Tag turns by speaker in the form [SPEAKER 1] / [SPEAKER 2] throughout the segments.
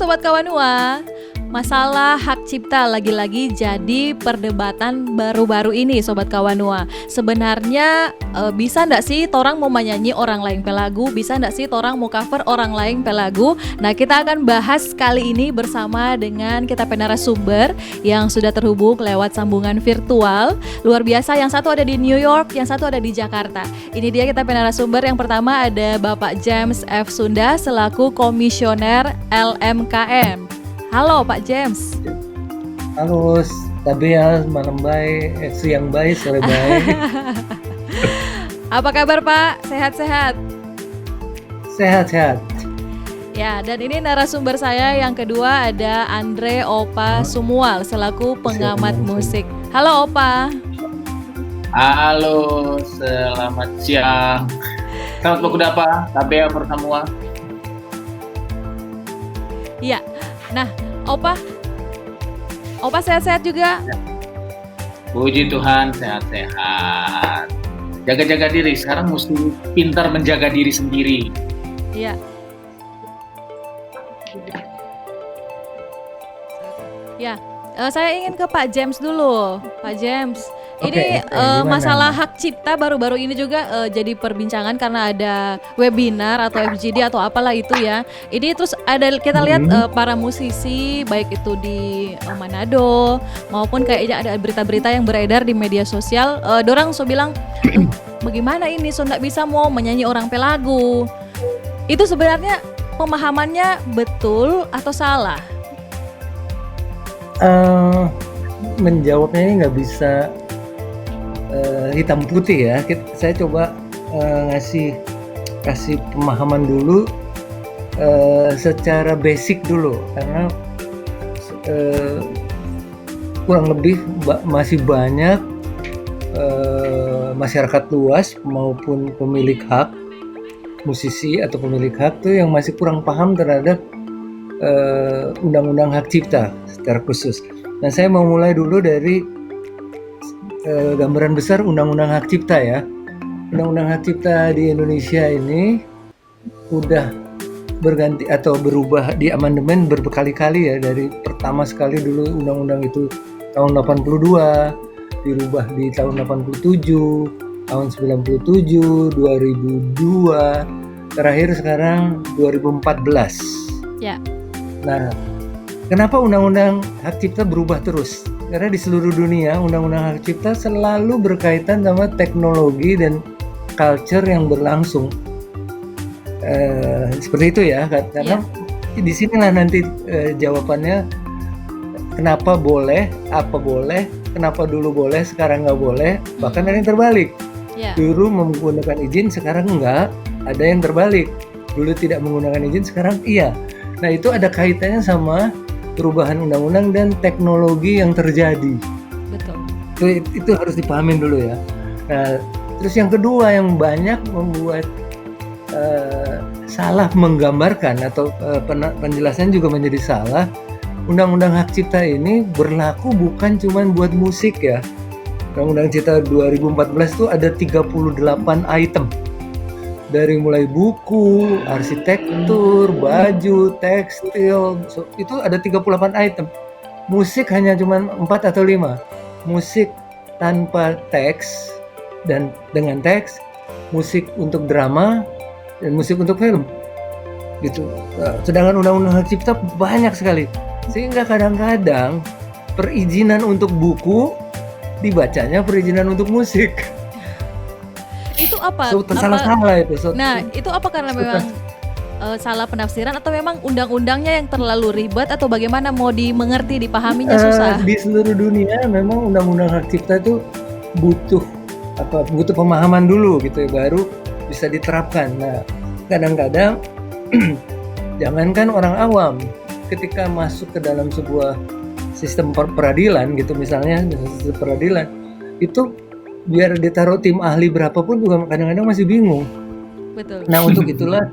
[SPEAKER 1] Sobat Kawanua, masalah hak cipta lagi-lagi jadi perdebatan baru-baru ini Sobat Kawanua. Sebenarnya bisa ndak sih torang mau menyanyi orang lain pe lagu, bisa ndak sih torang mau cover orang lain pe lagu. Nah, kita akan bahas kali ini bersama dengan kita narasumber yang sudah terhubung lewat sambungan virtual. Luar biasa, yang satu ada di New York, yang satu ada di Jakarta. Ini dia kita narasumber. Yang pertama ada Bapak James F. Sunda selaku Komisioner LMKM. Halo Pak James.
[SPEAKER 2] Halo, Tabea, malam baik, siang baik, sore baik.
[SPEAKER 1] Apa kabar Pak? Sehat-sehat?
[SPEAKER 2] Sehat-sehat.
[SPEAKER 1] Ya, dan ini narasumber saya yang kedua ada Andre Opa Sumual selaku pengamat musik. Halo Opa.
[SPEAKER 3] Halo, selamat siang. Selamat berkuda apa? Tabea pertemuan.
[SPEAKER 1] Iya. Nah, Opa sehat-sehat juga?
[SPEAKER 3] Ya. Puji Tuhan, sehat-sehat. Jaga-jaga diri, sekarang mesti pintar menjaga diri sendiri.
[SPEAKER 1] Iya. Ya, saya ingin ke Pak James dulu. Pak James, ini masalah hak cipta baru-baru ini juga jadi perbincangan karena ada webinar atau FGD atau apalah itu ya. Ini terus ada kita lihat para musisi baik itu di Manado maupun kayaknya ada berita-berita yang beredar di media sosial. Dorang so bilang, bagaimana ini so nggak bisa mau menyanyi orang pe lagu. Itu sebenarnya pemahamannya betul atau salah?
[SPEAKER 2] Menjawabnya ini nggak bisa hitam putih ya. Saya coba kasih pemahaman dulu secara basic dulu, karena kurang lebih masih banyak masyarakat luas maupun pemilik hak, musisi atau pemilik hak tuh yang masih kurang paham terhadap undang-undang hak cipta secara khusus. Nah, saya mau mulai dulu dari gambaran besar undang-undang hak cipta ya. Undang-undang hak cipta di Indonesia ini udah berganti atau berubah di amandemen berkali-kali ya. Dari pertama sekali dulu undang-undang itu tahun 82, dirubah di tahun 87, tahun 97, 2002, terakhir sekarang 2014.
[SPEAKER 1] Ya.
[SPEAKER 2] Nah, kenapa undang-undang hak cipta berubah terus? Karena di seluruh dunia undang-undang hak cipta selalu berkaitan sama teknologi dan culture yang berlangsung. Seperti itu ya, karena di sinilah nanti jawabannya kenapa boleh, apa boleh, kenapa dulu boleh, sekarang nggak boleh, bahkan ada yang terbalik. Dulu menggunakan izin, sekarang enggak, ada yang terbalik. Dulu tidak menggunakan izin, sekarang iya. Nah, itu ada kaitannya sama perubahan undang-undang dan teknologi yang terjadi.
[SPEAKER 1] Betul.
[SPEAKER 2] Itu harus dipahamin dulu ya. Nah, terus yang kedua yang banyak membuat salah menggambarkan atau penjelasan juga menjadi salah. Undang-undang hak cipta ini berlaku bukan cuma buat musik ya. Undang-undang cipta 2014 itu ada 38 item. Dari mulai buku, arsitektur, baju, tekstil, itu ada 38 item. Musik hanya cuma 4 atau 5. Musik tanpa teks dan dengan teks, musik untuk drama, dan musik untuk film. Gitu. Sedangkan undang-undang hak cipta banyak sekali. Sehingga kadang-kadang perizinan untuk buku dibacanya perizinan untuk musik.
[SPEAKER 1] Itu apa?
[SPEAKER 2] Salah itu.
[SPEAKER 1] Nah, itu apa karena memang salah penafsiran atau memang undang-undangnya yang terlalu ribet atau bagaimana mau dimengerti, dipahaminya susah?
[SPEAKER 2] Di seluruh dunia memang undang-undang hak cipta itu butuh pemahaman dulu gitu ya, baru bisa diterapkan. Nah, kadang-kadang jangankan orang awam, ketika masuk ke dalam sebuah sistem peradilan gitu misalnya, sistem peradilan itu biar ditaruh tim ahli berapapun juga kadang-kadang masih bingung.
[SPEAKER 1] Betul.
[SPEAKER 2] Nah, untuk itulah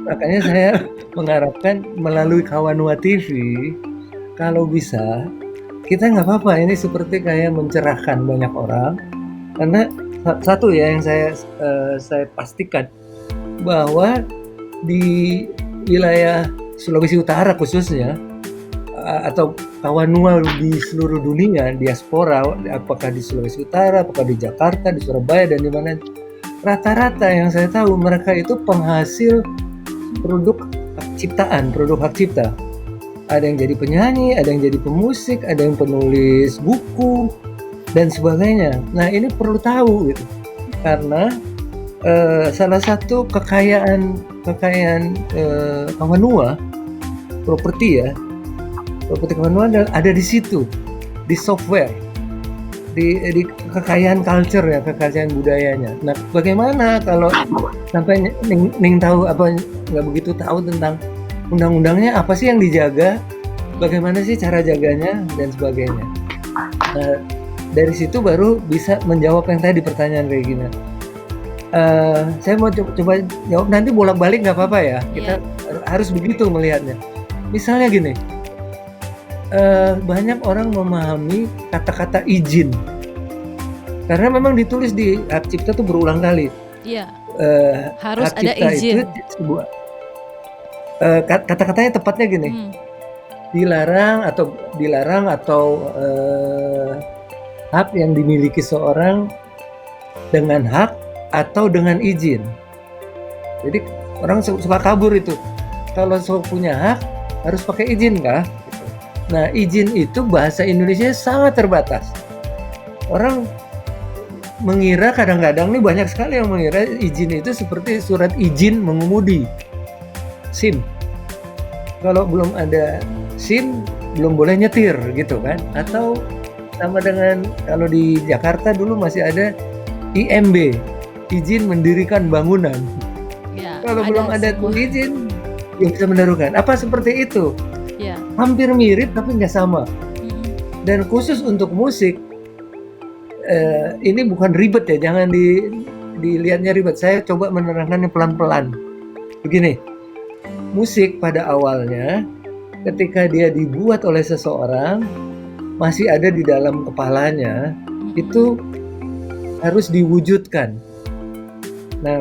[SPEAKER 2] makanya saya mengharapkan melalui Kawanua TV, kalau bisa kita nggak apa-apa ini seperti kayak mencerahkan banyak orang, karena satu ya yang saya pastikan bahwa di wilayah Sulawesi Utara khususnya, atau Kawanua di seluruh dunia, diaspora, apakah di Sulawesi Utara, apakah di Jakarta, di Surabaya, dan di mana, rata-rata yang saya tahu mereka itu penghasil produk ciptaan, produk hak cipta. Ada yang jadi penyanyi, ada yang jadi pemusik, ada yang penulis buku, dan sebagainya. Nah, ini perlu tahu gitu. Karena salah satu kekayaan Kawanua, properti Kawanua ada di situ, di software, di kekayaan culture ya, kekayaan budayanya. Nah, bagaimana kalau sampai Ning tahu apa, nggak begitu tahu tentang undang-undangnya, apa sih yang dijaga, bagaimana sih cara jaganya, dan sebagainya. Nah, dari situ baru bisa menjawab yang tadi pertanyaan Regina. Saya mau coba jawab, nanti bolak-balik nggak apa-apa ya. Kita harus begitu melihatnya. Misalnya gini, banyak orang memahami kata-kata izin, karena memang ditulis di hak cipta itu berulang kali.
[SPEAKER 1] Iya.
[SPEAKER 2] Hak
[SPEAKER 1] Harus ada
[SPEAKER 2] cipta
[SPEAKER 1] izin.
[SPEAKER 2] itu sebuah, kata-katanya tepatnya gini, dilarang atau hak yang dimiliki seorang dengan hak atau dengan izin. Jadi orang suka kabur itu. Kalau punya hak harus pakai izin kah? Gitu. Nah, izin itu bahasa Indonesia sangat terbatas. Orang mengira, kadang-kadang nih banyak sekali yang mengira izin itu seperti surat izin mengemudi, SIM. Kalau belum ada SIM belum boleh nyetir gitu kan. Atau sama dengan kalau di Jakarta dulu masih ada IMB, izin mendirikan bangunan.
[SPEAKER 1] Ya,
[SPEAKER 2] Kalau belum ada tuh
[SPEAKER 1] sebuah-
[SPEAKER 2] izin, yang bisa mendahulukan. Apa seperti itu?
[SPEAKER 1] Ya.
[SPEAKER 2] Hampir mirip tapi nggak sama.
[SPEAKER 1] Mm.
[SPEAKER 2] Dan khusus untuk musik, ini bukan ribet ya, jangan dilihatnya ribet. Saya coba menerangkannya pelan-pelan. Begini, musik pada awalnya ketika dia dibuat oleh seseorang, masih ada di dalam kepalanya, itu harus diwujudkan. Nah,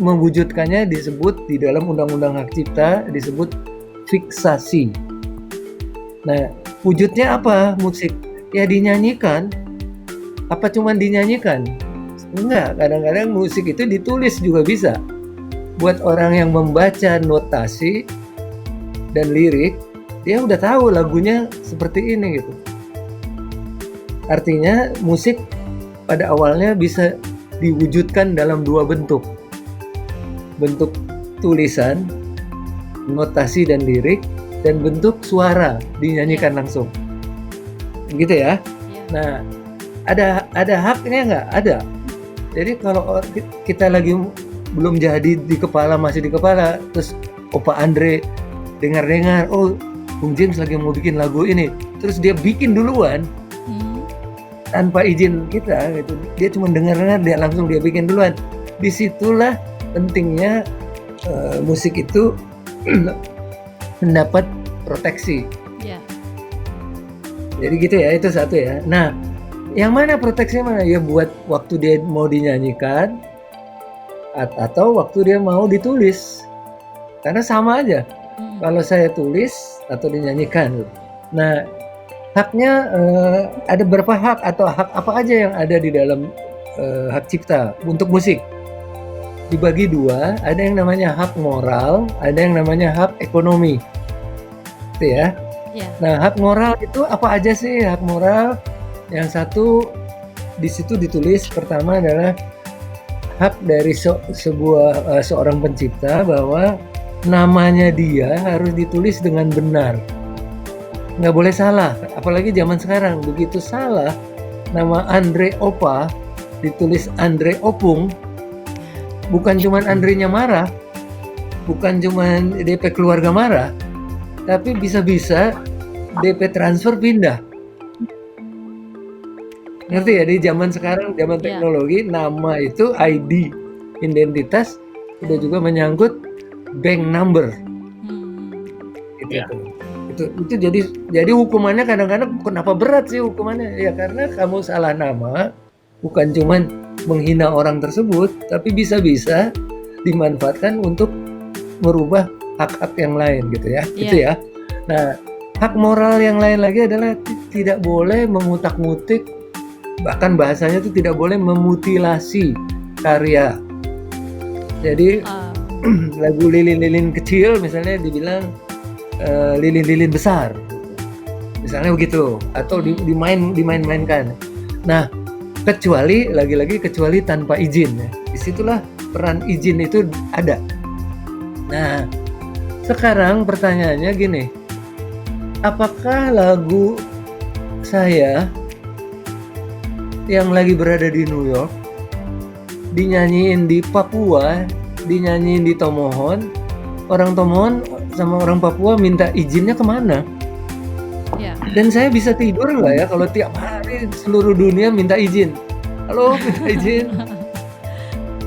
[SPEAKER 2] mewujudkannya disebut di dalam Undang-Undang Hak Cipta disebut fiksasi. Nah, wujudnya apa musik? Ya dinyanyikan. Apa cuma dinyanyikan? Enggak, kadang-kadang musik itu ditulis juga bisa. Buat orang yang membaca notasi dan lirik, dia udah tahu lagunya seperti ini gitu. Artinya musik pada awalnya bisa diwujudkan dalam dua bentuk. Bentuk tulisan, notasi dan lirik, dan bentuk suara dinyanyikan langsung. Begitu ya. Nah, ada haknya nggak? Ada. Jadi kalau kita lagi belum jadi di kepala, masih di kepala, terus Opa Andre dengar-dengar, oh Bung James lagi mau bikin lagu ini, terus dia bikin duluan tanpa izin kita gitu. Dia cuma dengar-dengar, dia langsung dia bikin duluan. Disitulah pentingnya musik itu mendapat proteksi.
[SPEAKER 1] Ya.
[SPEAKER 2] Jadi gitu ya, itu satu ya. Nah, yang mana proteksi mana? Ya buat waktu dia mau dinyanyikan atau waktu dia mau ditulis. Karena sama aja. Kalau saya tulis atau dinyanyikan. Nah, haknya ada berapa hak atau hak apa aja yang ada di dalam hak cipta untuk musik? Dibagi dua, ada yang namanya hak moral, ada yang namanya hak ekonomi. Itu ya.
[SPEAKER 1] Ya.
[SPEAKER 2] Nah, hak moral itu apa aja sih hak moral? Yang satu di situ ditulis pertama adalah hak dari seorang pencipta bahwa namanya dia harus ditulis dengan benar. Nggak boleh salah, apalagi zaman sekarang. Begitu salah, nama Andre Opa ditulis Andre Opung, bukan cuman Andre-nya marah, bukan cuman DP keluarga marah, tapi bisa-bisa DP transfer pindah. Ngerti ya, di zaman sekarang, zaman teknologi, nama itu ID, identitas, udah juga menyangkut bank number. Itu jadi hukumannya kadang-kadang kenapa berat sih hukumannya? Ya karena kamu salah nama, bukan cuman menghina orang tersebut, tapi bisa-bisa dimanfaatkan untuk merubah hak-hak yang lain gitu ya.
[SPEAKER 1] Iya.
[SPEAKER 2] Itu ya. Nah, hak moral yang lain lagi adalah tidak boleh mengutak-ngutik, bahkan bahasanya itu tidak boleh memutilasi karya. Jadi
[SPEAKER 1] Ah,
[SPEAKER 2] lagu lilin-lilin kecil misalnya dibilang lilin-lilin besar, misalnya begitu, atau dimain-mainkan. Nah, kecuali lagi-lagi kecuali tanpa izin ya. Disitulah peran izin itu ada. Nah, sekarang pertanyaannya gini, apakah lagu saya yang lagi berada di New York dinyanyiin di Papua, dinyanyiin di Tomohon, orang Tomohon sama orang Papua minta izinnya kemana?
[SPEAKER 1] ya.
[SPEAKER 2] Dan saya bisa tidur nggak ya kalau tiap hari seluruh dunia minta izin? Halo, minta izin.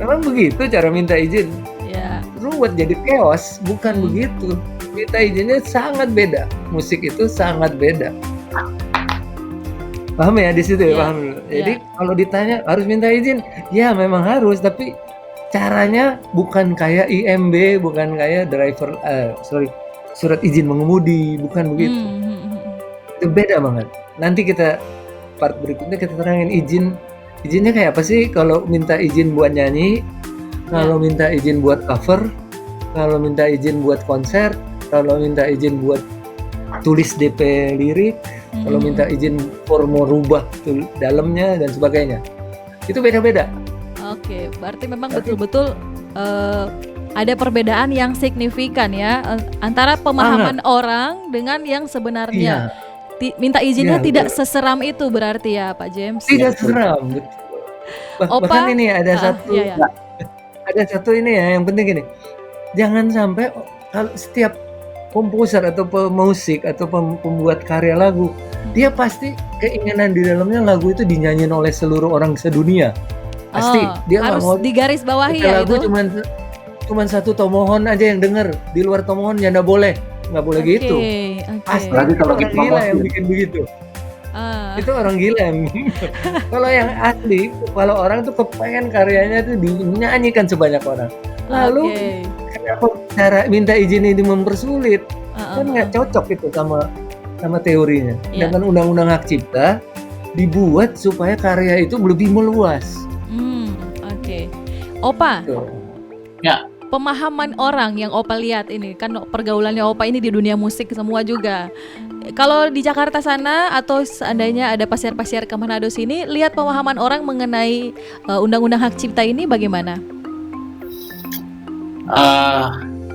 [SPEAKER 2] Memang begitu cara minta izin?
[SPEAKER 1] Ya.
[SPEAKER 2] Ruwet, jadi chaos. Bukan begitu. Minta izinnya sangat beda. Musik itu sangat beda. Paham ya di situ ya?
[SPEAKER 1] Iya,
[SPEAKER 2] Paham dulu. Jadi
[SPEAKER 1] iya.
[SPEAKER 2] kalau ditanya harus minta izin, ya memang harus. Tapi caranya bukan kayak IMB, bukan kayak surat izin mengemudi, bukan begitu. Itu beda banget. Nanti kita part berikutnya kita terangin izinnya kayak apa sih kalau minta izin buat nyanyi, kalau minta izin buat cover, kalau minta izin buat konser, kalau minta izin buat tulis DP lirik, kalau minta izin mau rubah dalamnya dan sebagainya. Itu beda-beda.
[SPEAKER 1] Oke, berarti memang betul-betul ada perbedaan yang signifikan ya antara pemahaman orang dengan yang sebenarnya.
[SPEAKER 2] Iya,
[SPEAKER 1] Minta izinnya
[SPEAKER 2] iya,
[SPEAKER 1] tidak
[SPEAKER 2] betul.
[SPEAKER 1] seseram itu berarti ya Pak James.
[SPEAKER 2] Tidak seram, betul.
[SPEAKER 1] Opa,
[SPEAKER 2] Bahkan ini ada
[SPEAKER 1] iya, iya.
[SPEAKER 2] satu ini ya yang penting gini. Jangan sampai kalau setiap komposer atau pemusik atau pembuat karya lagu, dia pasti keinginan di dalamnya lagu itu dinyanyiin oleh seluruh orang sedunia. Pasti dia nggak
[SPEAKER 1] harus
[SPEAKER 2] mau
[SPEAKER 1] digaris bawahi ya
[SPEAKER 2] lagu
[SPEAKER 1] itu.
[SPEAKER 2] cuman satu Tomohon aja yang denger, di luar Tomohon ya nggak boleh gitu. Pasti
[SPEAKER 3] Berarti kalau
[SPEAKER 2] orang
[SPEAKER 3] gitu
[SPEAKER 2] gila
[SPEAKER 3] promosi.
[SPEAKER 2] yang bikin begitu.
[SPEAKER 1] Ah,
[SPEAKER 2] Itu orang gila yang kalau yang asli, kalau orang tuh kepengen karyanya tuh dinyanyikan sebanyak orang. Lalu
[SPEAKER 1] oke.
[SPEAKER 2] kenapa cara minta izin ini mempersulit? Kan nggak cocok itu sama teorinya.
[SPEAKER 1] Iya.
[SPEAKER 2] Dengan undang-undang hak cipta dibuat supaya karya itu lebih meluas.
[SPEAKER 1] Oke. Opa,
[SPEAKER 2] Tuh.
[SPEAKER 3] Ya.
[SPEAKER 1] pemahaman orang yang Opa lihat ini kan pergaulannya Opa ini di dunia musik semua juga. Kalau di Jakarta sana atau seandainya ada pasiar-pasiar ke Manado sini, lihat pemahaman orang mengenai undang-undang hak cipta ini bagaimana?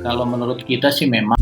[SPEAKER 3] Kalau menurut kita sih memang